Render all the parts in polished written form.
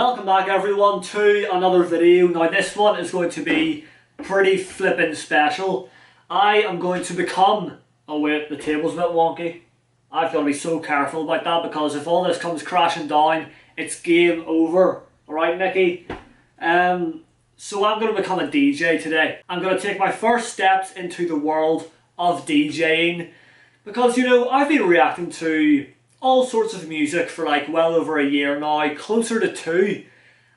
Welcome back everyone to another video. Now this one is going to be pretty flippin' special. I am going to become, oh wait, the table's a bit wonky. I've got to be so careful about that because if all this comes crashing down, it's game over. Alright Nikki? So I'm going to become a DJ today. I'm going to take my first steps into the world of DJing because, you know, I've been reacting to all sorts of music for like well over a year now, closer to 2.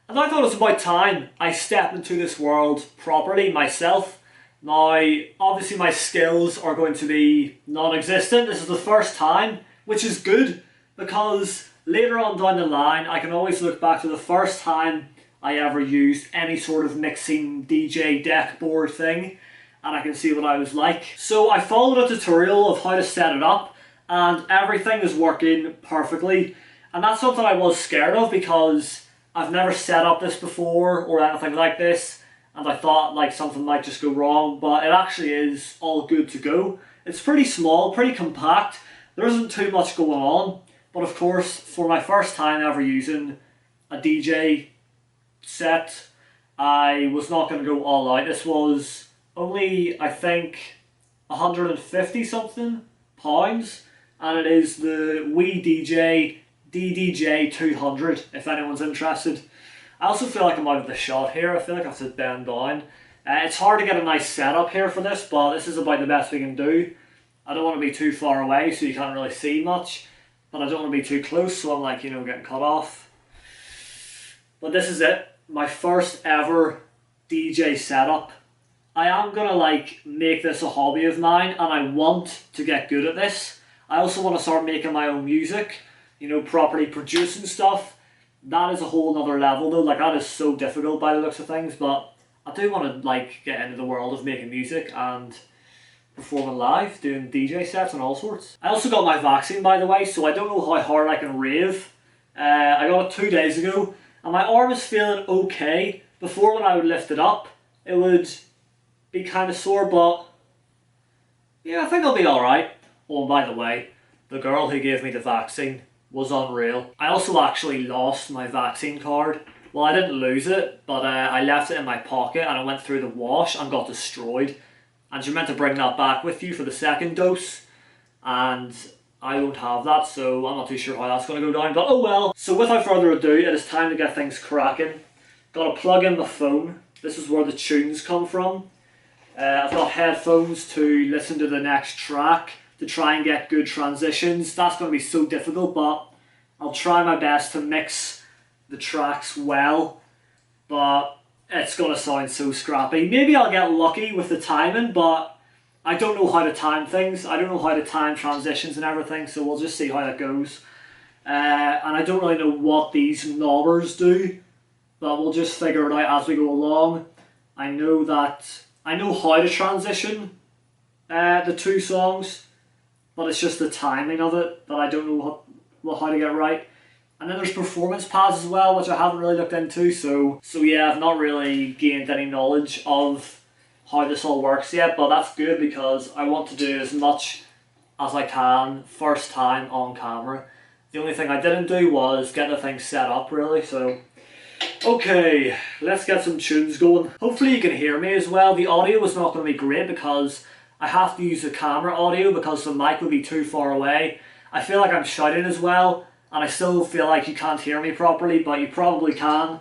And I thought it was about time I stepped into this world properly myself. Now, obviously my skills are going to be non-existent. This is the first time, which is good because later on down the line, I can always look back to the first time I ever used any sort of mixing DJ deck board thing and I can see what I was like. So I followed a tutorial of how to set it up and everything is working perfectly. And that's something I was scared of because I've never set up this before or anything like this. And I thought like something might just go wrong, but it actually is all good to go. It's pretty small, pretty compact. There isn't too much going on. But of course, for my first time ever using a DJ set, I was not going to go all out. This was only, I think, 150 something pounds. And it is the WeDJ DDJ 200 if anyone's interested. I also feel like I'm out of the shot here. I feel like I have to bend down. It's hard to get a nice setup here for this, but this is about the best we can do. I don't want to be too far away so you can't really see much, but I don't want to be too close so I'm like, you know, getting cut off. But this is it. My first ever DJ setup. I am going to like make this a hobby of mine and I want to get good at this. I also want to start making my own music, you know, properly producing stuff. That is a whole nother level though, like that is so difficult by the looks of things, but I do want to like get into the world of making music and performing live, doing DJ sets and all sorts. I also got my vaccine by the way, so I don't know how hard I can rave. I got it 2 days ago and my arm is feeling okay. Before when I would lift it up, it would be kind of sore, but yeah, I think I'll be alright. Oh, and by the way, the girl who gave me the vaccine was unreal. I also actually lost my vaccine card. Well, I didn't lose it, but I left it in my pocket and it went through the wash and got destroyed. And you're meant to bring that back with you for the second dose. And I don't have that, so I'm not too sure how that's going to go down, but oh well. So without further ado, it is time to get things cracking. Got to plug in the phone. This is where the tunes come from. I've got headphones to listen to the next track, to try and get good transitions. That's going to be so difficult, but I'll try my best to mix the tracks well, but it's going to sound so scrappy. Maybe I'll get lucky with the timing, but I don't know how to time things. I don't know how to time transitions and everything, so we'll just see how that goes. And I don't really know what these knobbers do, but we'll just figure it out as we go along. I know how to transition the two songs, but it's just the timing of it that I don't know how to get right. And then there's performance pads as well, which I haven't really looked into, so yeah, I've not really gained any knowledge of how this all works yet, but that's good because I want to do as much as I can first time on camera. The only thing I didn't do was get the thing set up really, so okay, let's get some tunes going. Hopefully you can hear me as well. The audio is not going to be great because I have to use the camera audio because the mic would be too far away. I feel like I'm shouting as well and I still feel like you can't hear me properly, but you probably can.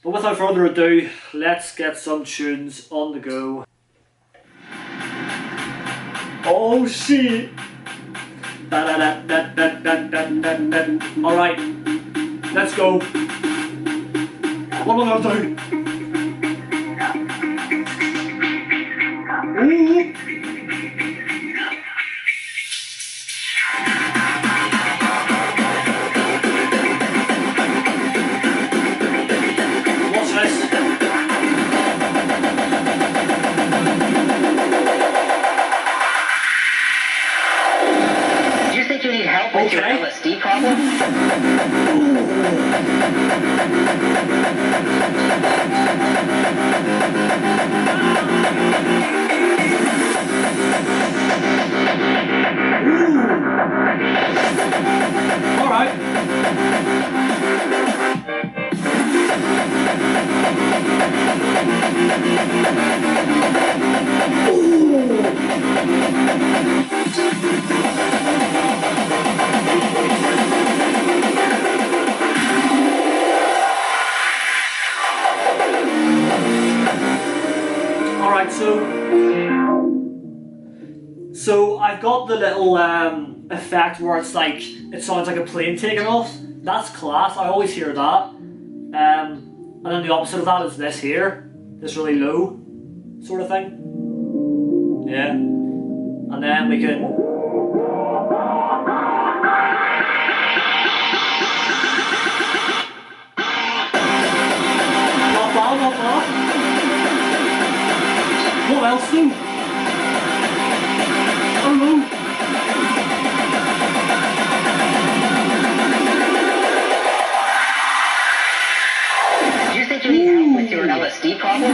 But without further ado, let's get some tunes on the go. Oh shit! Alright, let's go. What am I gonna do? Ooh. Watch this. Do you think you need help with your LSD problem? I've got the little effect where it's like, it sounds like a plane taking off. That's class, I always hear that. And then the opposite of that is this here. This really low sort of thing. Yeah. And then we can... Not bad, not bad. What else though? I don't know. Do you think you need help with your LSD problem?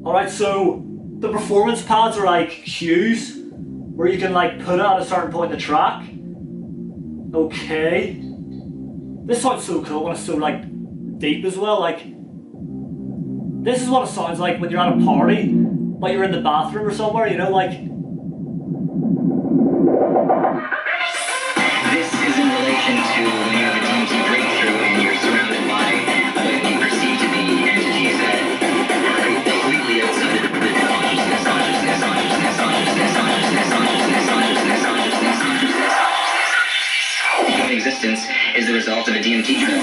Alright, so the performance pads are like cues where you can like put it at a certain point in the track. Okay. This sounds so cool when it's so like deep as well. Like, this is what it sounds like when you're at a party, like you're in the bathroom or somewhere, you know, like. This is in relation to when you have a DMT breakthrough and you're surrounded by what you perceive to be entities that are completely outside of the consciousness. Human existence is the result of a DMT trip.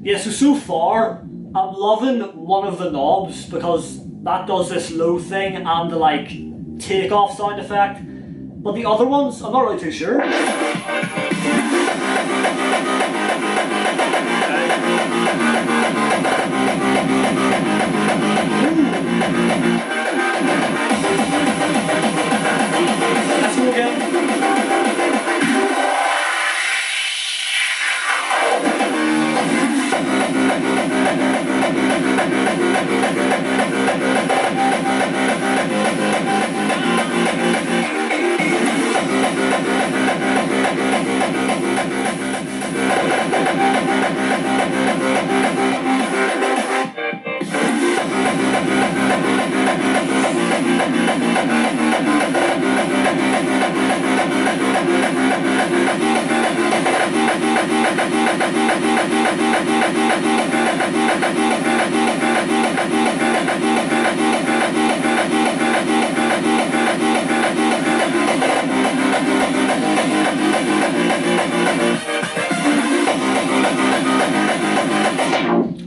Yeah, so far, I'm loving one of the knobs because that does this low thing and the like takeoff sound effect. But the other ones, I'm not really too sure. Let's go again.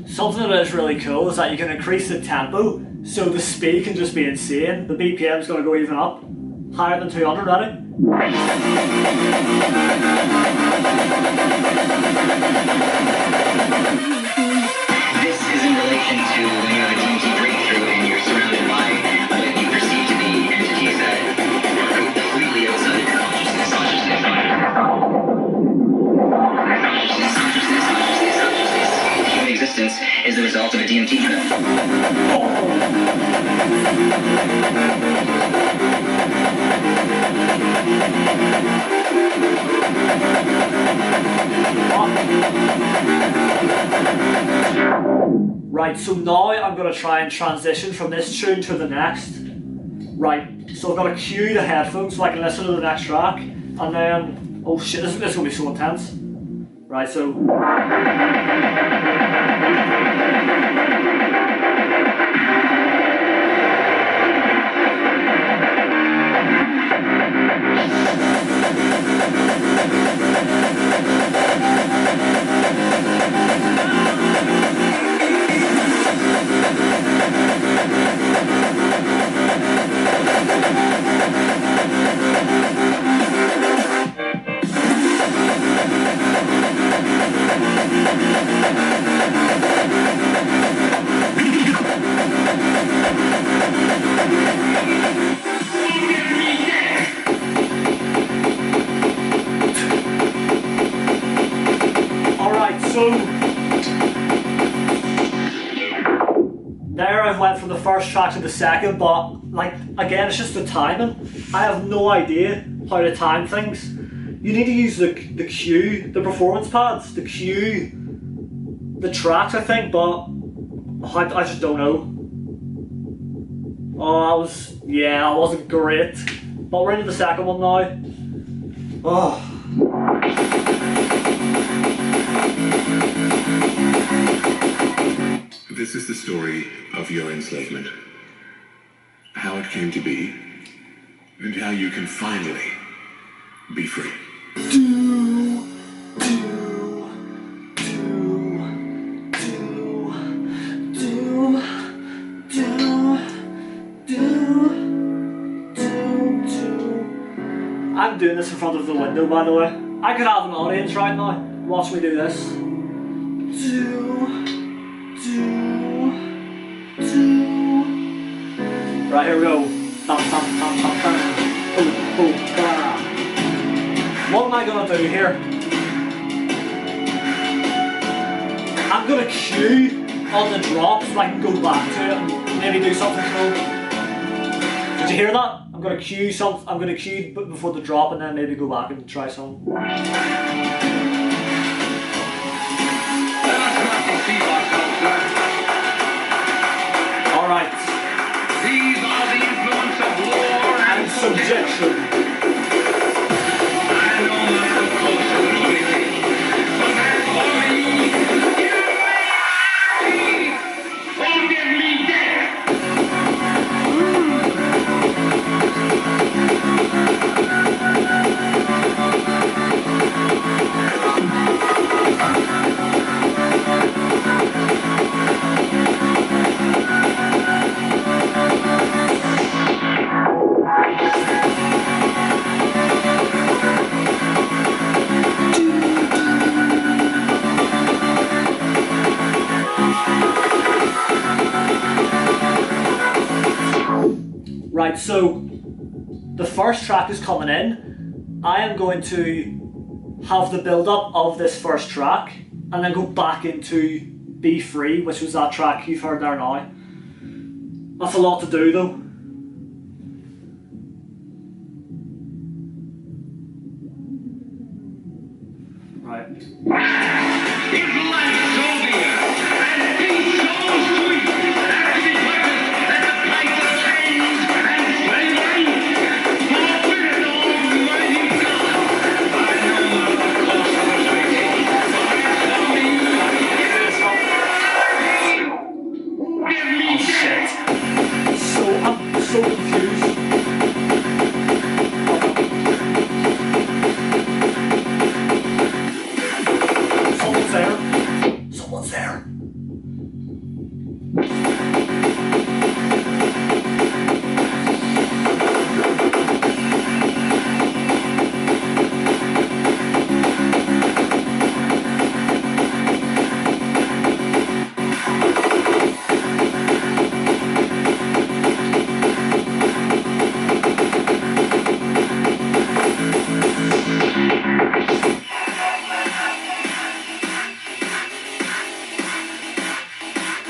Something that is really cool is that you can increase the tempo, so the speed can just be insane. The BPM is going to go even up, higher than 200, ready? This is in relation to when you have a DMT breakthrough and you're surrounded by what you perceive to be entities that are completely outside of your consciousness. Human existence is the result of a DMT trip. Right, so now I'm going to try and transition from this tune to the next. Right, so I've got to cue the headphones so I can listen to the next track, and then, oh shit, this is going to be so intense. Right, so... There I went from the first track to the second, but like again, it's just the timing. I have no idea how to time things. You need to use the cue, the performance pads, the cue, the tracks, I think, but I just don't know. Oh, that wasn't great. But we're into the second one now. Oh. This is the story of your enslavement. How it came to be, and how you can finally be free. I'm doing this in front of the window, by the way. I could have an audience right now. Watch me do this. Right, here we go. What am I gonna do here? I'm gonna cue on the drop so I can go back to it and maybe do something cool. Did you hear that? I'm gonna cue before the drop and then maybe go back and try some. Alright. These are the influence of war And subjection. I know not the course of the wicked, but as for me, forgive me death. Right, so the first track is coming in. I am going to have the build-up of this first track and then go back into Be Free, which was that track you've heard there now. That's a lot to do though. Right. Is life so dear, and peace so sweet, as to be purchased at the price of chains and slavery? Forbid, Almighty God! I know not the course of the wicked, but as for me, give me Oh shit. I'm so confused. Someone's there. Someone's there.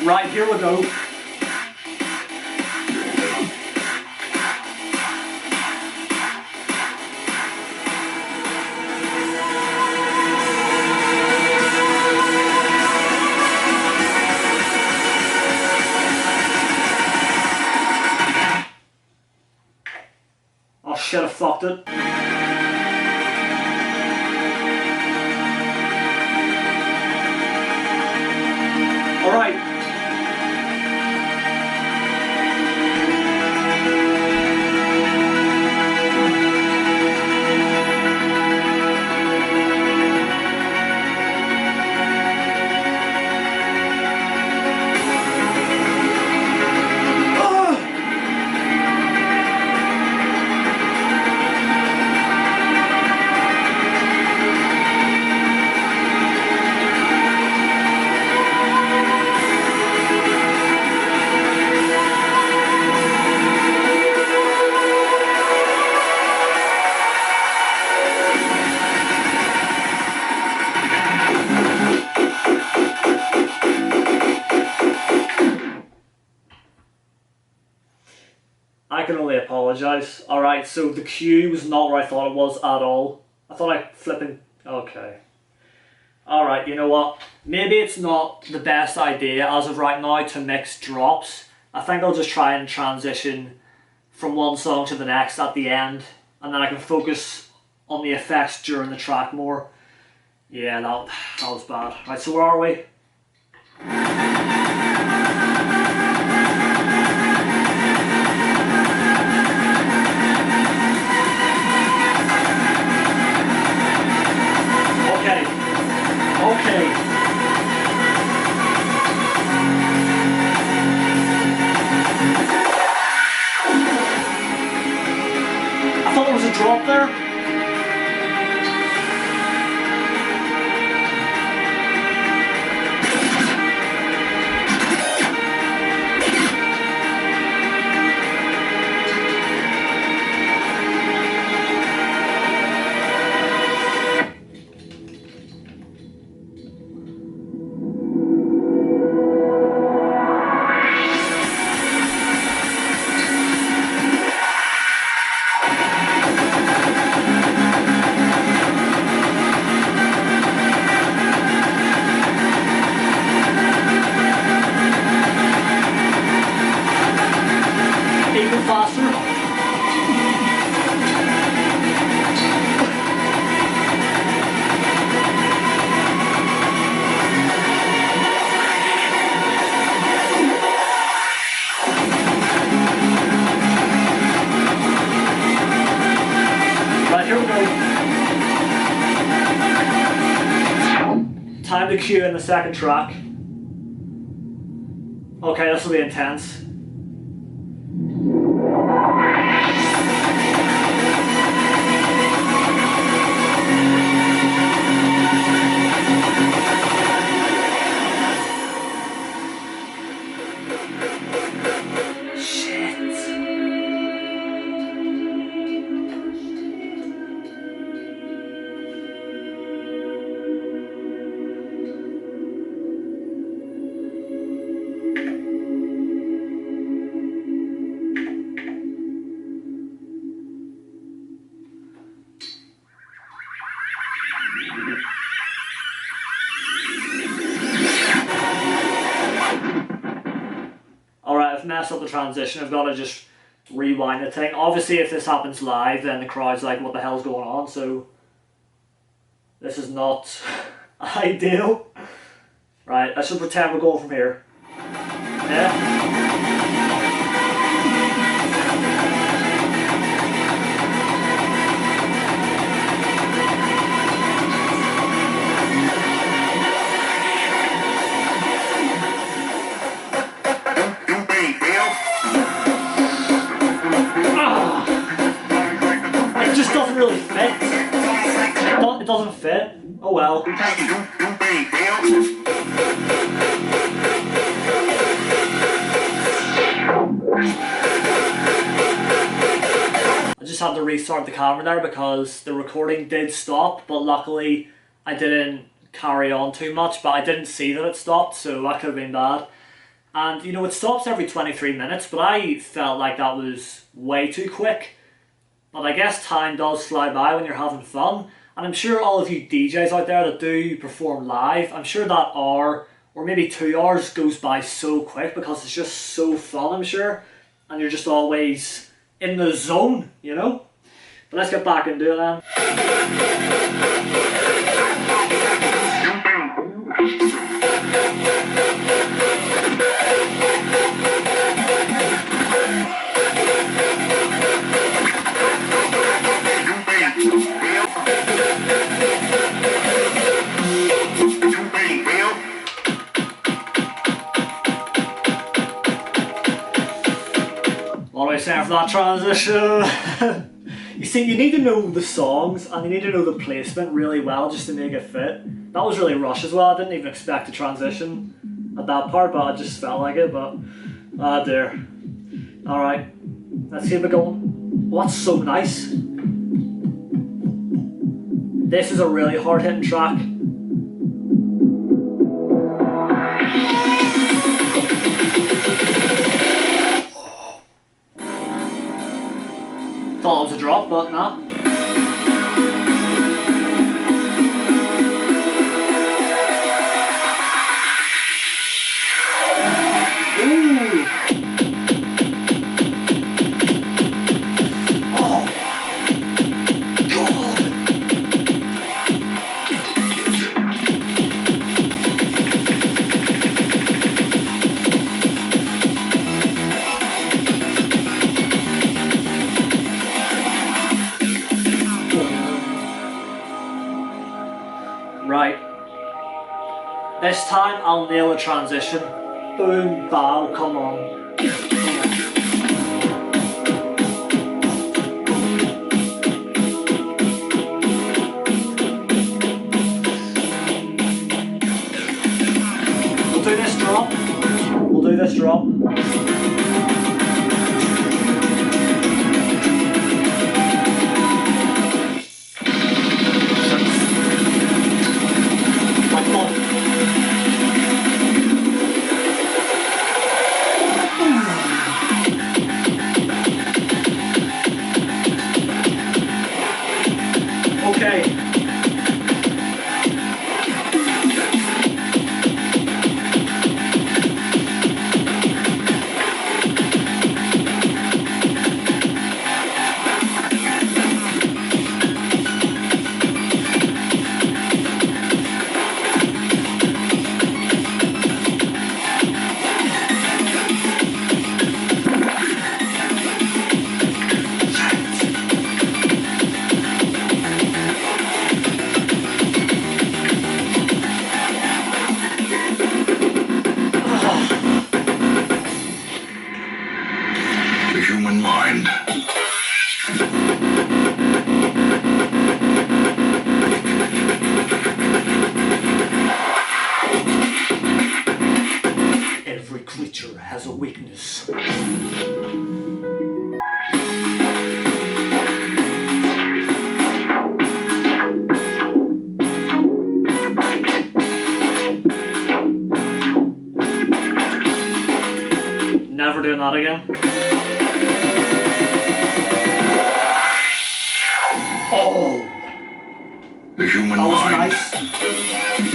Right, here we go. Oh shit, I fucked it. Alright. I can only apologise. Alright, so the cue was not where I thought it was at all. I thought I flipping. Okay. Alright, you know what? Maybe it's not the best idea as of right now to mix drops. I think I'll just try and transition from one song to the next at the end, and then I can focus on the effects during the track more. Yeah, that was bad. Right, so where are we? Okay. I thought there was a drop there. Even faster. Right, here we go. Time to cue in the second track. Okay, this will be intense. Alright, I've messed up the transition. I've got to just rewind the thing. Obviously, if this happens live, then the crowd's like, what the hell's going on? So, this is not ideal. Right, I should pretend we're going from here. Yeah? It just doesn't really fit. It doesn't fit. Oh well. I just had to restart the camera there because the recording did stop, but luckily I didn't carry on too much, but I didn't see that it stopped, so that could have been bad. And you know, it stops every 23 minutes, but I felt like that was way too quick. But I guess time does fly by when you're having fun. And I'm sure all of you DJs out there that do perform live, I'm sure that hour or maybe 2 hours goes by so quick because it's just so fun, I'm sure. And you're just always in the zone, you know? But let's get back into it then. What do I say for that transition? You see, you need to know the songs and you need to know the placement really well just to make it fit. That was really rushed as well. I didn't even expect to transition at that part, but I just felt like it. But ah dear. All right, let's keep it going. Oh, that's so nice. This is a really hard-hitting track. Thought it was a drop, but nah. This time I'll nail a transition. Boom, bow, come on. We'll do this drop. We'll do this drop. Like on. Okay. The human mind. Every creature has a weakness. Never doing that again. Oh, The human that was mind. nice.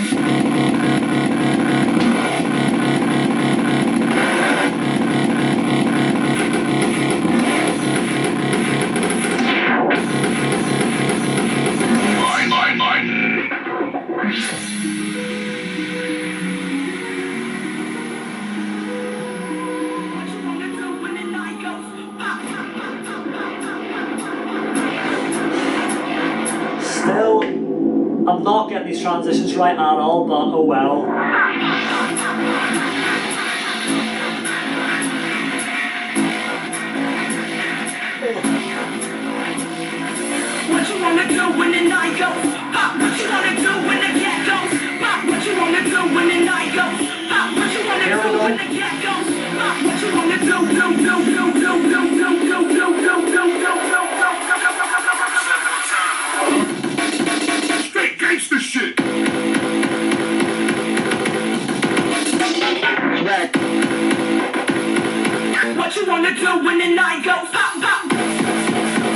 Mind. Still, I'm not getting these transitions right at all, but oh well. What you wanna do when the night goes? Pop, what you wanna do when the cat goes? Pop, what you wanna do when the night goes? Pop, what you wanna Here we do go. when the cat goes? Pop, what you wanna do? Straight gangster shit. What you wanna do when the night goes? Pop, pop.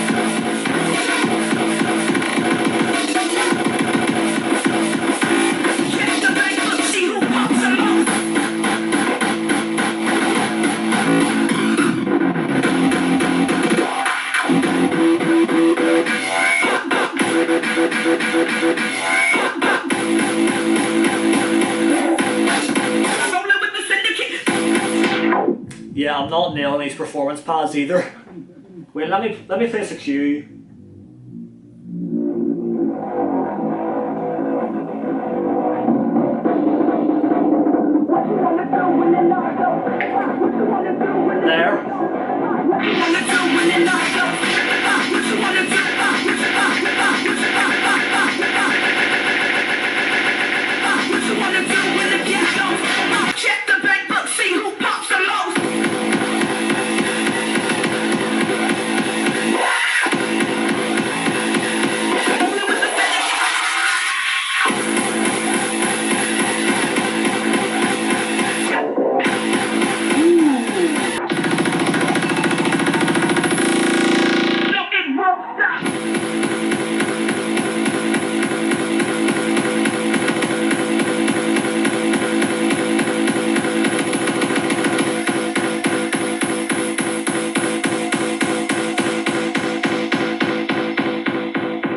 Check the bank book, see who pops the most. Rolling with the syndicate. Yeah, I'm not nailing these performance pads either. Wait, let me place a cue. There. Check the bank book, see who pops the most. Rolling with the syndicate. Nothing won't stop.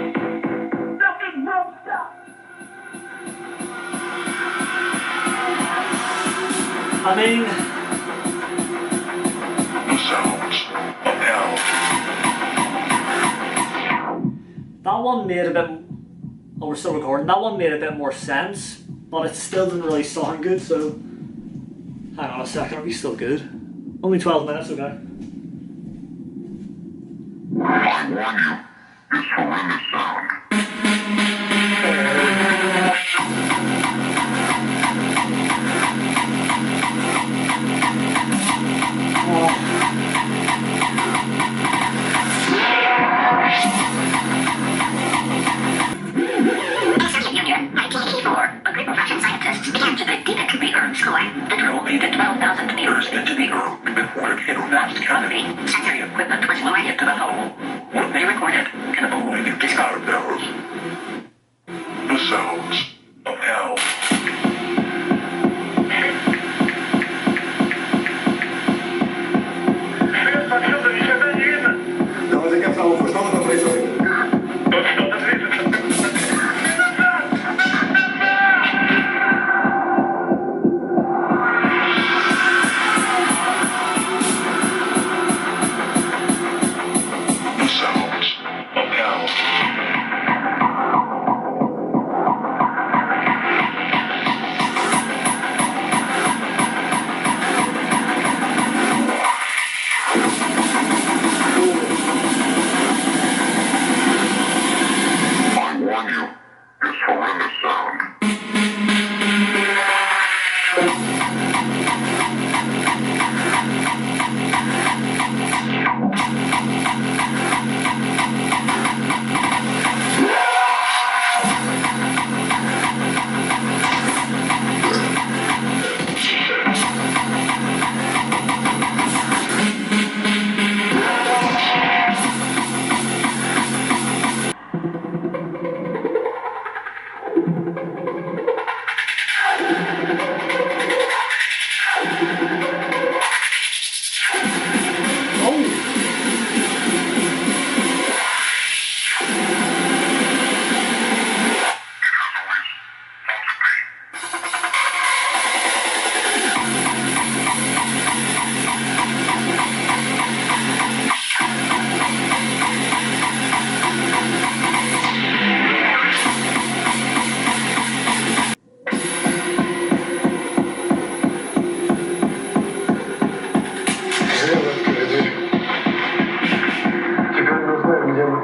Nothing won't stop. I mean, The sounds of hell. that one made a bit. Oh, we're still recording. That one made a bit more sense. but it still didn't really sound good, so hang on a second, are we still good? Only 12 minutes, okay. I warn you, this horrendous sound. Soviet Union, 1984. A group of Russian scientists began to predict the Beagle score. The drill needed 12,000 meters into Beagle before it hit vast canopy. Sensory equipment was lowered to the hole. What they recorded can only discard those. The sounds of hell. Давайте капсулу, что там происходит? The sounds of hell. I warn you, this horrendous sound. Теперь мы знаем, где мы.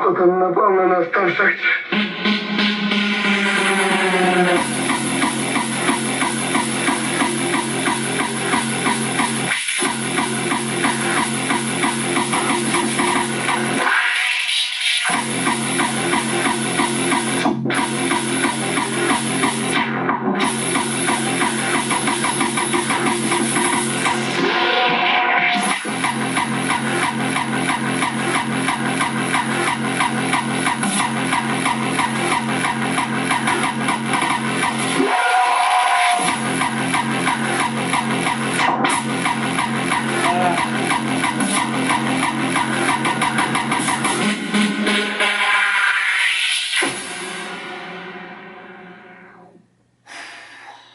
Кто-то напал на нас там в шахте.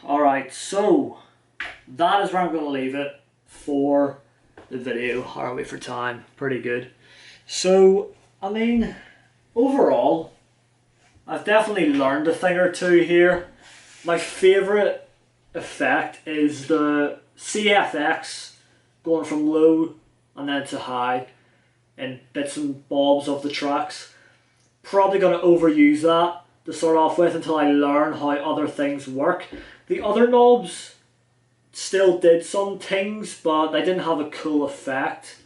Alright, so that is where I'm going to leave it for the video. How are we for time? Pretty good. So, I mean, overall, I've definitely learned a thing or two here. My favourite effect is the CFX going from low and then to high in bits and bobs of the tracks. Probably going to overuse that to start off with until I learn how other things work. The other knobs still did some things, but they didn't have a cool effect.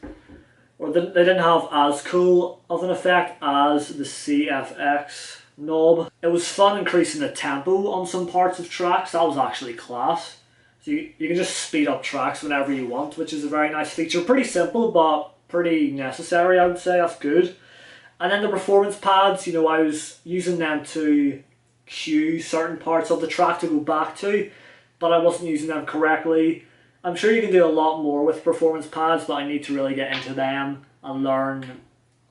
Or they didn't have as cool of an effect as the CFX knob. It was fun increasing the tempo on some parts of tracks. That was actually class. So you can just speed up tracks whenever you want, which is a very nice feature. Pretty simple, but pretty necessary, I would say. That's good. And then the performance pads, you know, I was using them to cue certain parts of the track to go back to, but I wasn't using them correctly. I'm sure you can do a lot more with performance pads, but I need to really get into them and learn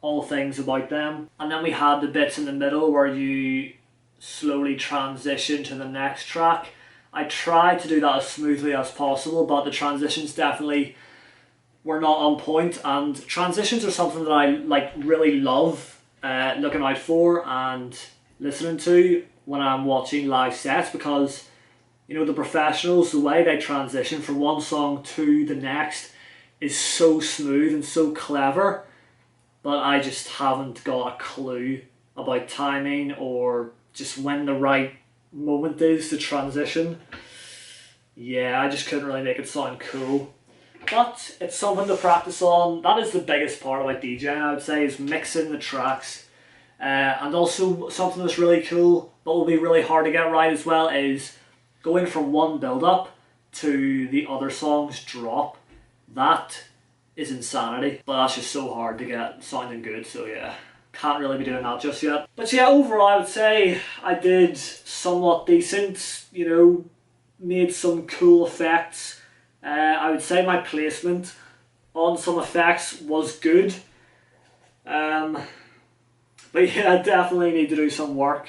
all things about them. And then we had the bits in the middle where you slowly transition to the next track. I tried to do that as smoothly as possible, but the transitions definitely were not on point, and transitions are something that I like really love looking out for and listening to when I'm watching live sets, because you know the professionals, the way they transition from one song to the next is so smooth and so clever, but I just haven't got a clue about timing or just when the right moment is to transition. Yeah, I just couldn't really make it sound cool. But it's something to practice on. That is the biggest part about DJing, I would say, is mixing the tracks. And also something that's really cool, but will be really hard to get right as well, is going from one build-up to the other song's drop. That is insanity, but that's just so hard to get sounding good, so yeah. Can't really be doing that just yet. But yeah, overall I would say I did somewhat decent, you know, made some cool effects. I would say my placement on some effects was good. But yeah, I definitely need to do some work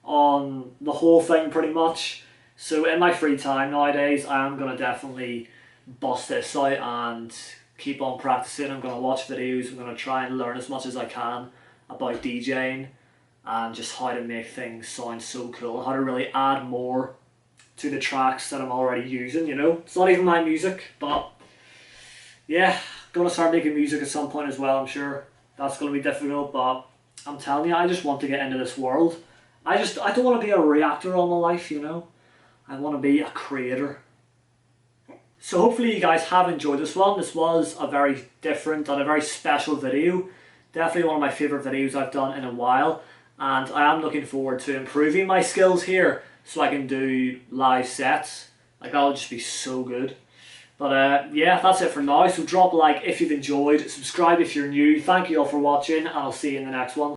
on the whole thing pretty much. So in my free time nowadays, I am going to definitely bust this out and keep on practicing. I'm going to watch videos, I'm going to try and learn as much as I can about DJing and just how to make things sound so cool, how to really add more to the tracks that I'm already using, you know. It's not even my music, but yeah, gonna start making music at some point as well. I'm sure that's gonna be difficult, but I'm telling you, I just want to get into this world. I don't want to be a reactor all my life, you know. I want to be a creator. So hopefully you guys have enjoyed this one. This was a very different and a very special video. Definitely one of my favourite videos I've done in a while, and I am looking forward to improving my skills here so I can do live sets. Like, that would just be so good. But yeah, that's it for now. So drop a like if you've enjoyed, subscribe if you're new. Thank you all for watching, and I'll see you in the next one.